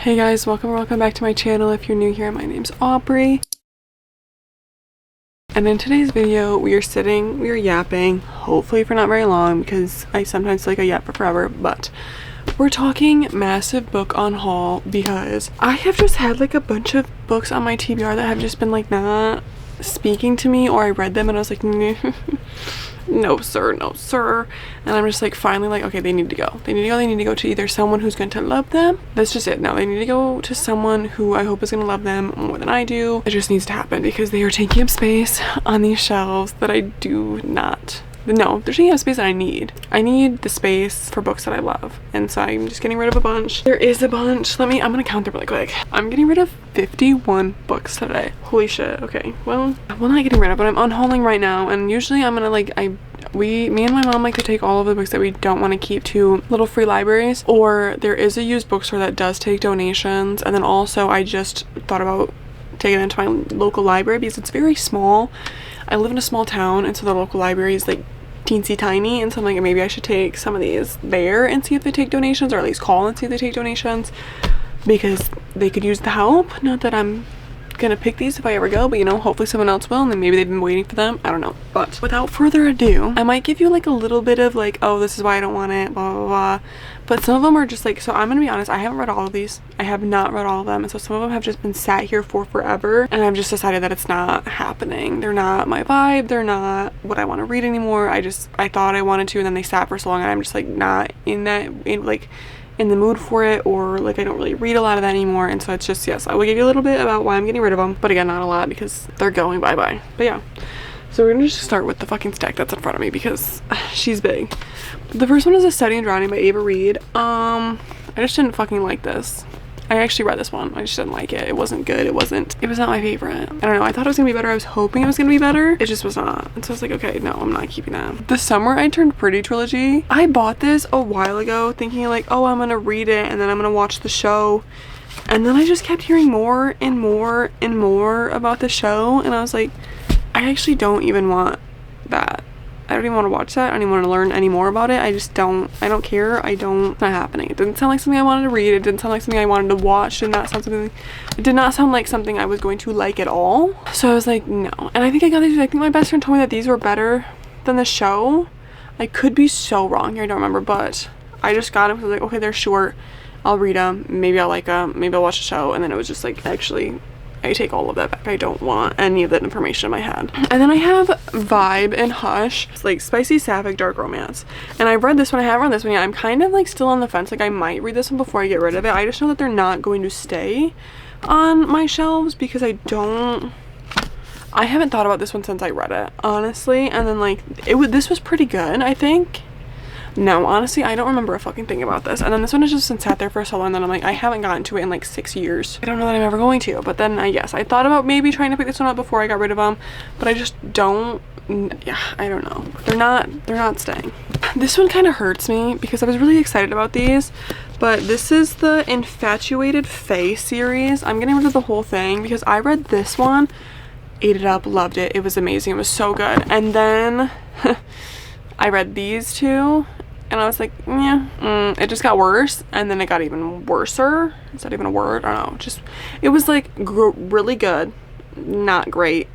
Hey guys, welcome back to my channel. If you're new here, my name's Aubrey. And in today's video, we are yapping, hopefully for not very long because I sometimes feel like I yap for forever, but we're talking massive book unhaul because I have just had like a bunch of books on my TBR that have just been like not speaking to me, or I read them and I was like, no sir, no sir. And I'm just like finally like, okay, they need to go. They need to go to either someone who's going to love them. That's just it. No, they need to go to someone who I hope is going to love them more than I do. It just needs to happen because they are taking up space on these shelves that I do not. No, they're taking up space that I need. I need the space for books that I love. And so I'm just getting rid of a bunch. There is a bunch. I'm gonna count them really quick. I'm getting rid of 51 books today. Holy shit. Okay, well not getting rid of, but I'm unhauling right now. And usually I'm gonna like, me and my mom like to take all of the books that we don't want to keep to little free libraries, or there is a used bookstore that does take donations. And then also I just thought about taking it into my local library because it's very small. I live in a small town, and so the local library is like teensy tiny, and so I'm like, maybe I should take some of these there and see if they take donations, or at least call and see if they take donations, because they could use the help. Not that I'm gonna pick these if I ever go, but you know, hopefully someone else will, and then maybe they've been waiting for them. I don't know. But without further ado, I might give you like a little bit of like, oh, this is why I don't want it, blah blah blah. But some of them are just like, so I'm gonna be honest, I haven't read all of these. I have not read all of them, and so some of them have just been sat here for forever, and I've just decided that it's not happening. They're not my vibe. They're not what I want to read anymore. I thought I wanted to, and then they sat for so long, and I'm just like not in the mood for it, or like I don't really read a lot of that anymore. And so it's just, yes, I will give you a little bit about why I'm getting rid of them, but again, not a lot because they're going bye-bye. But yeah, so we're gonna just start with the fucking stack that's in front of me because she's big. The first one is A Study in Drowning by Ava Reed. I just didn't fucking like this. I actually read this one. I just didn't like it. It wasn't good. It was not my favorite. I don't know. I thought it was gonna be better. I was hoping it was gonna be better. It just was not. And so I was like, okay, no, I'm not keeping that. The Summer I Turned Pretty trilogy. I bought this a while ago thinking like, oh, I'm gonna read it and then I'm gonna watch the show. And then I just kept hearing more and more and more about the show. And I was like, I actually don't even want that. I don't even want to watch that. I don't even want to learn any more about it. I don't care. It's not happening. It didn't sound like something I wanted to read. It didn't sound like something I wanted to watch. It did not sound like something I was going to like at all. So I was like, no. And I think I got these, I think my best friend told me that these were better than the show. I could be so wrong here. I don't remember, but I just got them because I was like, okay, they're short. I'll read them. Maybe I'll like them. Maybe I'll watch the show. And then it was just like, actually, I take all of that back. I don't want any of that information in my head. And then I have Vibe and Hush. It's like spicy sapphic dark romance. And I've read this one. I haven't read this one yet. I'm kind of like still on the fence. Like I might read this one before I get rid of it. I just know that they're not going to stay on my shelves because I haven't thought about this one since I read it, honestly. And then like this was pretty good, I think. No, honestly, I don't remember a fucking thing about this. And then this one has just been sat there for so long that I'm like, I haven't gotten to it in like 6 years. I don't know that I'm ever going to. But then I thought about maybe trying to pick this one up before I got rid of them, but I just don't. Yeah, I don't know. They're not staying. This one kind of hurts me because I was really excited about these, but this is the Infatuated Fae series. I'm getting rid of the whole thing because I read this one, ate it up, loved it. It was amazing. It was so good. And then I read these two, and I was like, yeah, it just got worse, and then it got even worser. Is that even a word? I don't know. Just, it was like really good, not great,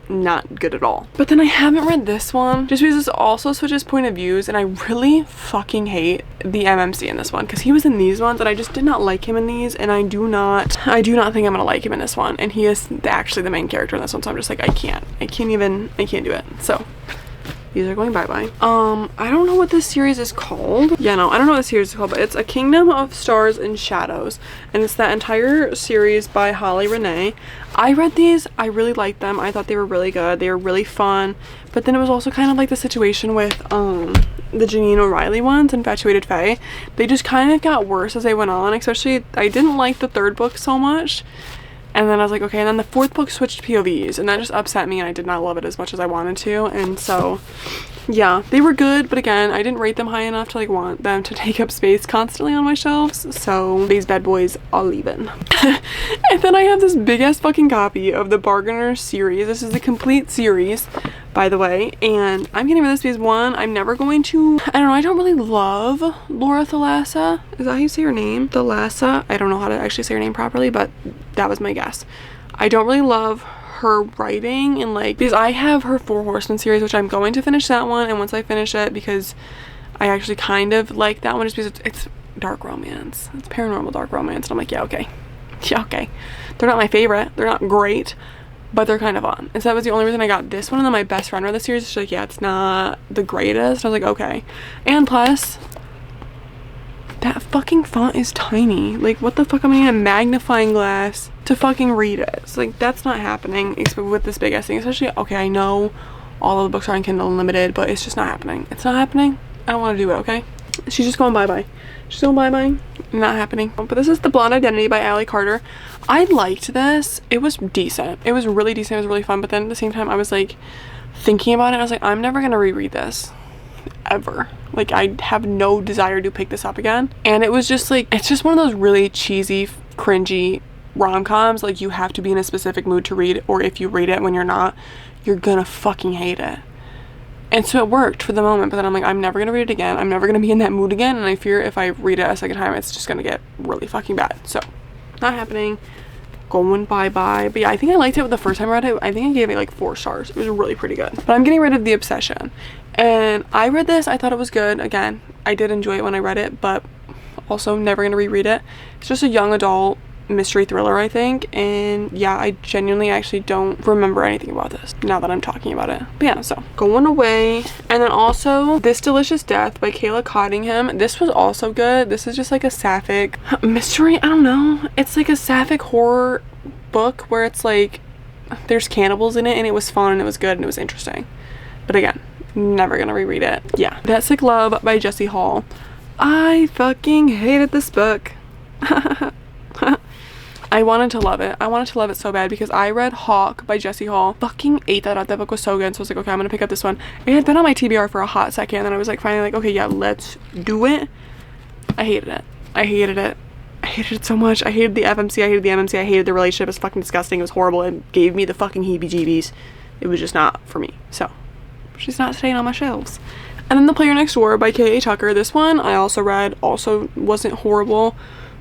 not good at all. But then I haven't read this one just because this also switches point of views, and I really fucking hate the MMC in this one because he was in these ones and I just did not like him in these, and I do not think I'm gonna like him in this one, and he is actually the main character in this one, so I'm just like, I can't do it. So these are going bye-bye. I don't know what this series is called. Yeah, no, I don't know what this series is called, but it's A Kingdom of Stars and Shadows. And it's that entire series by Holly Renee. I read these. I really liked them. I thought they were really good. They were really fun. But then it was also kind of like the situation with the Janine O'Reilly ones, Infatuated Fae. They just kind of got worse as they went on. Especially, I didn't like the third book so much. And then I was like, okay, and then the fourth book switched POVs, and that just upset me, and I did not love it as much as I wanted to. And so yeah, they were good, but again, I didn't rate them high enough to like want them to take up space constantly on my shelves, so these bad boys are leaving. And then I have this big ass fucking copy of the Bargainer series. This is the complete series by the way, and I'm getting rid of this because one, I'm never going to, I don't know, I don't really love Laura Thalassa. Is that how you say her name? Thalassa? I don't know how to actually say her name properly, but that was my guess. I don't really love her writing, and like, because I have her Four Horsemen series, which I'm going to finish that one, and once I finish it, because I actually kind of like that one just because it's dark romance. It's paranormal dark romance, and I'm like, yeah, okay. Yeah, okay. They're not my favorite. They're not great, but they're kind of fun. And so that was the only reason I got this one. And then my best friend read the series. She's like, yeah, it's not the greatest. I was like, okay. And plus, that fucking font is tiny. Like, what the fuck? I'm gonna need a magnifying glass to fucking read it. It's like, that's not happening with this big ass thing. Especially, okay, I know all of the books are on Kindle Unlimited, but it's just not happening. It's not happening. I don't want to do it, okay? She's just going bye-bye. She's going bye-bye. Not happening. But this is The Blonde Identity by Allie Carter. I liked this. It was decent. It was really decent. It was really fun. But then at the same time, I was like thinking about it. I was like, I'm never gonna reread this ever. Like, I have no desire to pick this up again. And it was just like, it's just one of those really cheesy, cringy rom-coms. Like, you have to be in a specific mood to read, or if you read it when you're not, you're gonna fucking hate it. And so it worked for the moment, but then I'm like, I'm never gonna read it again. I'm never gonna be in that mood again, and I fear if I read it a second time, it's just gonna get really fucking bad. So, not happening. Going bye-bye. But yeah, I think I liked it the first time I read it. I think I gave it like 4 stars. It was really pretty good. But I'm getting rid of The Obsession. And I read this. I thought it was good. Again, I did enjoy it when I read it, but also never gonna reread it. It's just a young adult mystery thriller, I think, and yeah, I genuinely actually don't remember anything about this now that I'm talking about it. But yeah, so Going Away. And then also This Delicious Death by Kayla Cottingham. This was also good. This is just like a sapphic mystery. I don't know, it's like a sapphic horror book where it's like there's cannibals in it, and it was fun and it was good and it was interesting. But again, never gonna reread it. Yeah, That's Like Love by Jessie Hall. I fucking hated this book. I wanted to love it. I wanted to love it so bad because I read Hawk by Jessie Hall. Fucking ate that up. That book was so good. So I was like, okay, I'm gonna pick up this one. It had been on my TBR for a hot second, and then I was like, finally like, okay, yeah, let's do it. I hated it. I hated it. I hated it so much. I hated the FMC. I hated the MMC. I hated the relationship. It was fucking disgusting. It was horrible. It gave me the fucking heebie-jeebies. It was just not for me. So she's not staying on my shelves. And then The Player Next Door by K.A. Tucker. This one I also read. Also wasn't horrible,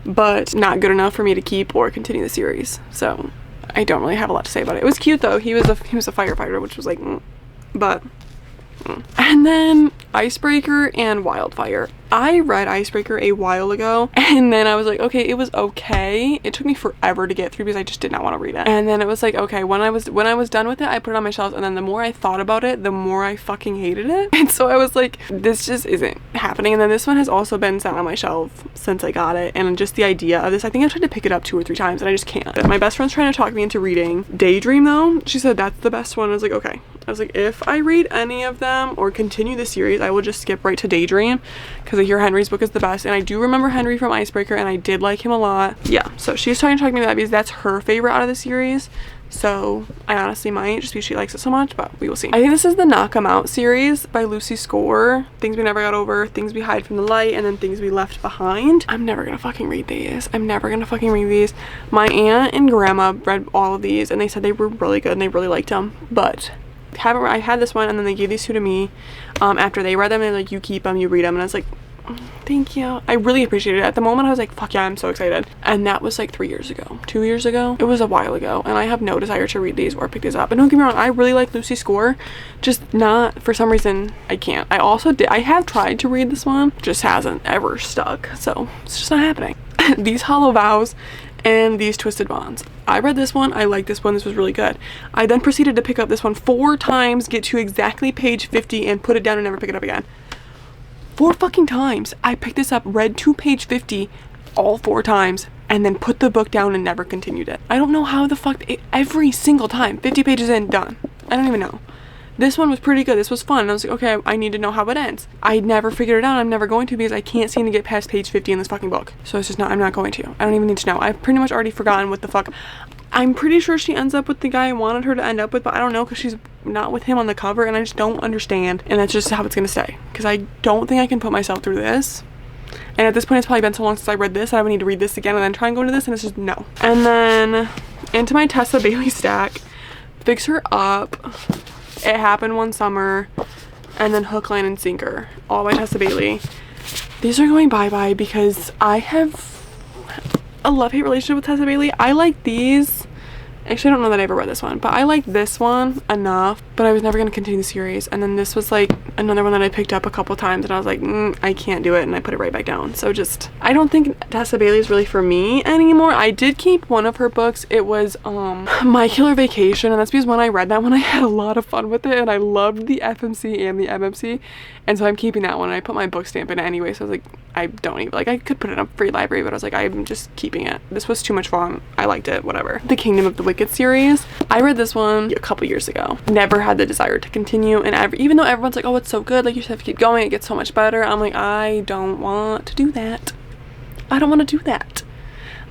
but not good enough for me to keep or continue the series. So I don't really have a lot to say about it. It was cute though. He was a firefighter, which was like, And then Icebreaker and Wildfire. I read Icebreaker a while ago, and then I was like, okay, it was okay. It took me forever to get through because I just did not want to read it. And then it was like, okay, when I was done with it, I put it on my shelves, and then the more I thought about it, the more I fucking hated it. And so I was like, this just isn't happening. And then this one has also been sat on my shelf since I got it, and just the idea of this, I think I tried to pick it up 2 or 3 times and I just can't. My best friend's trying to talk me into reading Daydream though. She said that's the best one. I was like, okay. I was like, if I read any of them or continue the series, I will just skip right to Daydream because I hear Henry's book is the best, and I do remember Henry from Icebreaker, and I did like him a lot. Yeah, so she's trying to talk me to that because that's her favorite out of the series. So I honestly might, just because she likes it so much, but we will see. I think this is the Knock 'Em Out series by Lucy Score. Things We Never Got Over, Things We Hide from the Light, and then Things We Left Behind. I'm never gonna fucking read these. I'm never gonna fucking read these. My aunt and grandma read all of these, and they said they were really good and they really liked them, but I had this one, and then they gave these 2 to me after they read them, and they're like, you keep them, you read them, and I was like, thank you. I really appreciated it. At the moment I was like, fuck yeah, I'm so excited. And that was like 3 years ago, 2 years ago. It was a while ago, and I have no desire to read these or pick these up. And don't get me wrong, I really like Lucy Score, just not, for some reason I can't. I have tried to read this one, just hasn't ever stuck, so it's just not happening. These Hollow Vows and These Twisted Bonds. I read this one. I liked this one. This was really good. I then proceeded to pick up this one 4 times, get to exactly page 50, and put it down and never pick it up again. 4 fucking times. I picked this up, read to page 50 all 4 times, and then put the book down and never continued it. I don't know how the fuck, every single time, 50 pages in, done. I don't even know. This one was pretty good. This was fun. And I was like, okay, I need to know how it ends. I never figured it out. I'm never going to because I can't seem to get past page 50 in this fucking book. So it's just not, I'm not going to. I don't even need to know. I've pretty much already forgotten what the fuck. I'm pretty sure she ends up with the guy I wanted her to end up with, but I don't know because she's not with him on the cover, and I just don't understand. And that's just how it's going to stay because I don't think I can put myself through this. And at this point, it's probably been so long since I read this, I would need to read this again and then try and go into this, and it's just no. And then into my Tessa Bailey stack, Fix Her Up. It Happened One Summer, and then Hook, Line, and Sinker, all by Tessa Bailey. These are going bye-bye because I have a love-hate relationship with Tessa Bailey. I like these. Actually, I don't know that I ever read this one, but I like this one enough, but I was never going to continue the series. And then this was like another one that I picked up a couple times and I was like, I can't do it, and I put it right back down. So just, I don't think Tessa Bailey is really for me anymore. I did keep one of her books. It was My Killer Vacation, and that's because when I read that one, I had a lot of fun with it, and I loved the FMC and the MMC, and so I'm keeping that one. And I put my book stamp in it anyway, so I was like, I don't even, like, I could put it in a free library, but I was like, I'm just keeping it. This was too much fun. I liked it, whatever. The Kingdom of the Wicked series. I read this one a couple years ago. Never had the desire to continue, and even though everyone's like, oh, it's so good, like, you just have to keep going, it gets so much better, I'm like, I don't want to do that. I don't want to do that.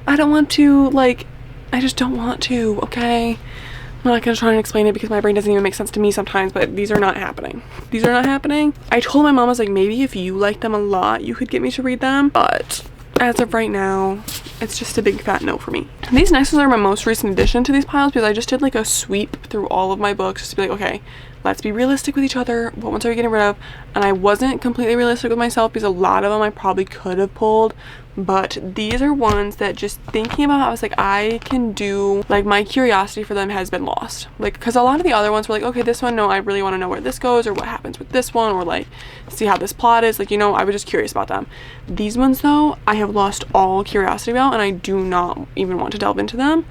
I don't want to, like, I just don't want to, okay? I'm not gonna try and explain it because my brain doesn't even make sense to me sometimes, but these are not happening. These are not happening. I told my mom, I was like, maybe if you like them a lot, you could get me to read them, but as of right now, it's just a big fat no for me. These next ones are my most recent addition to these piles because I just did like a sweep through all of my books just to be like, okay, let's be realistic with each other. What ones are we getting rid of? And I wasn't completely realistic with myself because a lot of them I probably could have pulled, but these are ones that just thinking about, I was like, I can do, like, my curiosity for them has been lost. Like, because a lot of the other ones were like, okay, this one, no, I really want to know where this goes or what happens with this one, or like see how this plot is, like, you know, I was just curious about them. These ones though, I have lost all curiosity about, and I do not even want to delve into them.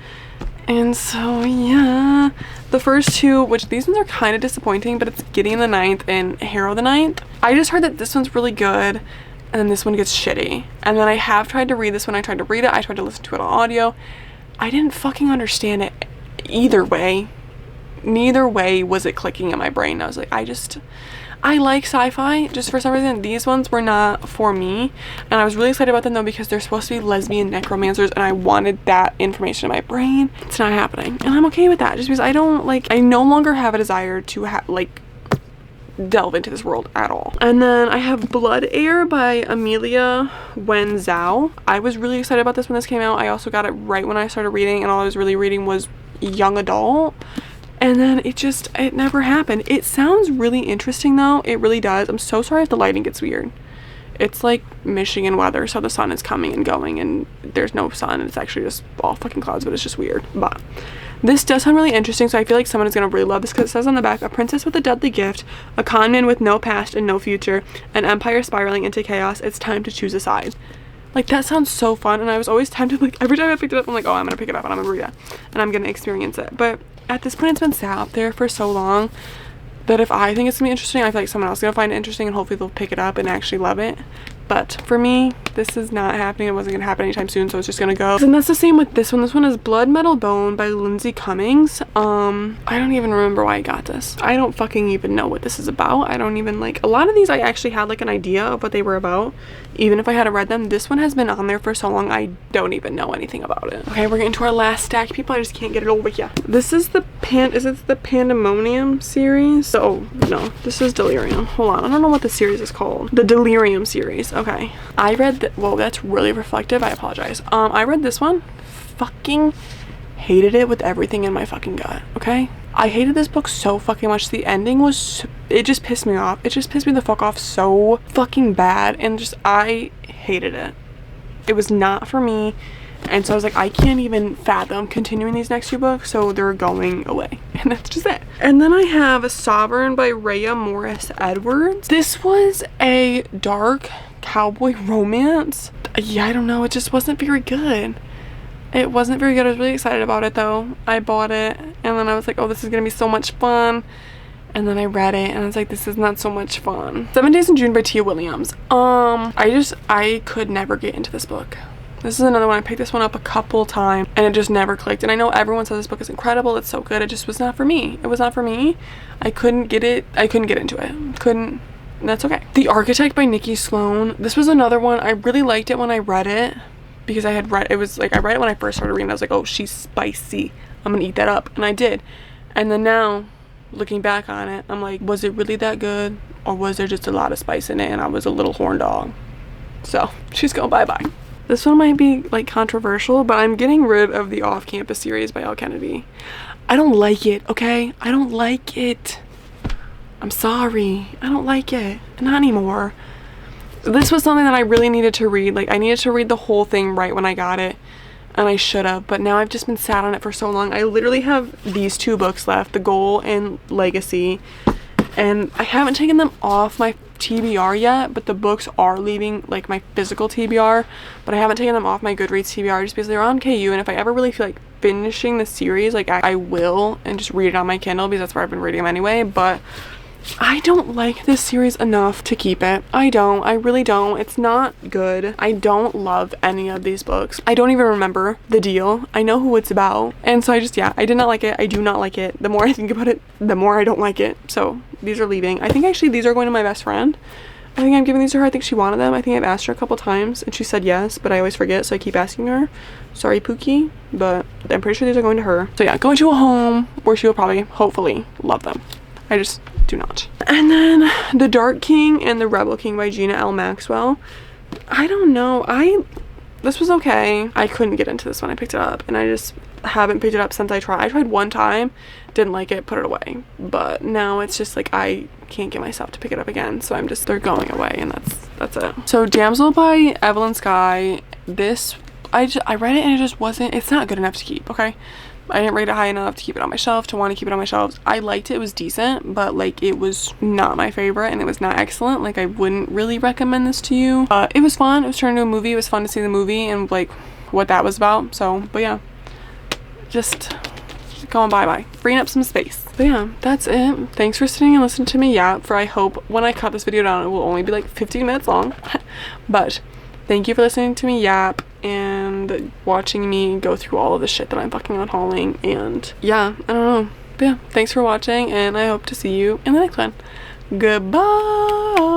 And so yeah, the first two, which these ones are kind of disappointing, but it's Gideon the Ninth and Harrow the Ninth. I just heard that this one's really good and then this one gets shitty. And then I have tried to read this one. I tried to read it. I tried to listen to it on audio. I didn't fucking understand it either way. Neither way was it clicking in my brain. I was like, I like sci-fi, just for some reason these ones were not for me, and I was really excited about them though because they're supposed to be lesbian necromancers, and I wanted that information in my brain. It's not happening, and I'm okay with that just because I don't, like, I no longer have a desire to like delve into this world at all. And then I have Blood Heir by Amelia Wen Zhao. I was really excited about this when this came out. I also got it right when I started reading, and all I was really reading was young adult. And then it never happened. It sounds really interesting though. It really does. I'm so sorry if the lighting gets weird. It's like Michigan weather, so the sun is coming and going and there's no sun. It's actually just all fucking clouds, but it's just weird. But this does sound really interesting, so I feel like someone is going to really love this because it says on the back, a princess with a deadly gift, a con man with no past and no future, an empire spiraling into chaos. It's time to choose a side. Like, that sounds so fun, and I was always tempted, like, every time I picked it up, I'm like, oh, I'm gonna pick it up and I'm gonna read it and I'm gonna experience it. But at this point, it's been sat out there for so long that if I think it's gonna be interesting, I feel like someone else is gonna find it interesting and hopefully they'll pick it up and actually love it. But for me, this is not happening. It wasn't gonna happen anytime soon, so it's just gonna go. And that's the same with this one. This one is Blood Metal Bone by Lindsay Cummings. I don't even remember why I got this. I don't fucking even know what this is about. I don't even, like, a lot of these I actually had like an idea of what they were about, even if I hadn't read them. This one has been on there for so long, I don't even know anything about it. Okay, we're getting to our last stack, people. I just can't get it over here. This is the is it the Pandemonium series? Oh, no, this is Delirium. Hold on, I don't know what the series is called. The Delirium series. Okay, I read that. Whoa, that's really reflective. I apologize. I read this one. Fucking hated it with everything in my fucking gut. Okay, I hated this book so fucking much. The ending was, it just pissed me off. It just pissed me the fuck off so fucking bad, and just, I hated it. It was not for me. And so I was like, I can't even fathom continuing these next two books, so they're going away. And that's just it. And then I have Sovereign by Rhea Morris Edwards. This was a dark cowboy romance. Yeah, I don't know. It just wasn't very good. It wasn't very good. I was really excited about it though. I bought it and then I was like, oh, this is gonna be so much fun. And then I read it and I was like, this is not so much fun. 7 Days in June by Tia Williams. I could never get into this book. This is another one. I picked this one up a couple times and it just never clicked. And I know everyone says this book is incredible. It's so good. It just was not for me. It was not for me. I couldn't get it. I couldn't get into it. Couldn't. And that's okay. The Architect by Nikki Sloan. This was another one. I really liked it when I read it because I had read, it was like, I read it when I first started reading. I was like, oh, she's spicy. I'm gonna eat that up. And I did. And then now, looking back on it, I'm like, was it really that good? Or was there just a lot of spice in it and I was a little horn dog? So she's going bye-bye. This one might be like controversial, but I'm getting rid of the Off Campus series by Elle Kennedy. I don't like it, okay? I don't like it. I'm sorry. I don't like it. Not anymore. This was something that I really needed to read. Like, I needed to read the whole thing right when I got it. And I should have. But now I've just been sat on it for so long. I literally have these 2 books left. The Goal and Legacy. And I haven't taken them off my TBR yet. But the books are leaving, like, my physical TBR. But I haven't taken them off my Goodreads TBR just because they're on KU. And if I ever really feel like finishing the series, like, I will. And just read it on my Kindle because that's where I've been reading them anyway. But I don't like this series enough to keep it. I don't. I really don't. It's not good. I don't love any of these books. I don't even remember the deal. I know who it's about. And so I just, yeah, I did not like it. I do not like it. The more I think about it, the more I don't like it. So these are leaving. I think actually these are going to my best friend. I think I'm giving these to her. I think she wanted them. I think I've asked her a couple times and she said yes, but I always forget, so I keep asking her. Sorry, Pookie, but I'm pretty sure these are going to her. So yeah, going to a home where she will probably, hopefully, love them. I just do not. And then The Dark King and The Rebel King by Gina L. Maxwell. I don't know. This was okay. I couldn't get into this when I picked it up, and I just haven't picked it up since I tried. I tried one time, didn't like it, put it away. But now it's just like I can't get myself to pick it up again, so I'm just, they're going away, and that's it. So Damsel by Evelyn Skye. This, I read it and it just wasn't, it's not good enough to keep, okay? I didn't rate it high enough to keep it on my shelf, to want to keep it on my shelves. I liked it. It was decent, but like it was not my favorite and it was not excellent. Like I wouldn't really recommend this to you. It was fun. It was turned into a movie. It was fun to see the movie and like what that was about. So, but yeah, just going bye-bye. Freeing up some space. But yeah, that's it. Thanks for sitting and listening to me yap for, I hope when I cut this video down, it will only be like 15 minutes long. But thank you for listening to me yap and watching me go through all of the shit that I'm fucking unhauling. And yeah, I don't know. But yeah, thanks for watching and I hope to see you in the next one. Goodbye.